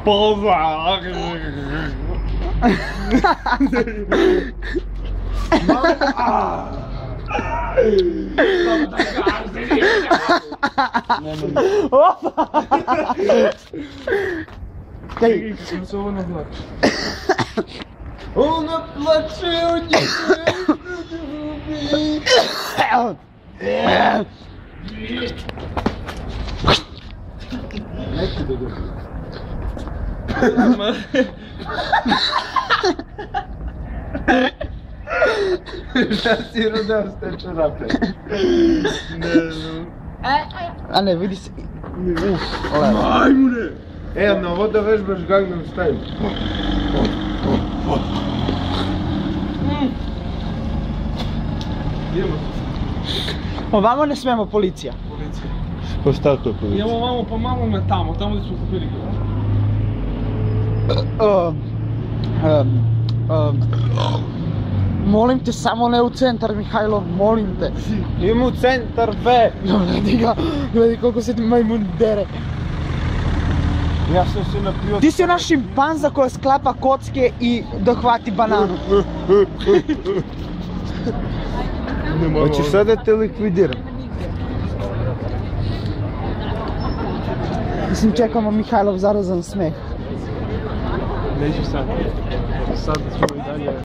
Pozdrav! Daj. Ona plače. Ona plače od njega. Neću da ga. Šta si rodao s te čarape? Ne znam. A ne, vidi se. Majmune! E, na ovo da vežbaš Gangnam Style. Idemo. Ovamo ne smemo, policija. Policija. Pa šta to policija? Idemo vamo pa malo me tamo gdje smo kupili Molim te, samo ne u centar, Mihajlo, molim te. Idemo u centar B. Gledaj koliko se ti majmun dere. Ja sam se napio... Ti si ona šimpanza koja sklapa kocke i dohvati bananu. Hoćeš sad da te likvidiram? Mislim, čekamo Mihajlov zarazan smeh. Neću sad. Sad smo i dalje...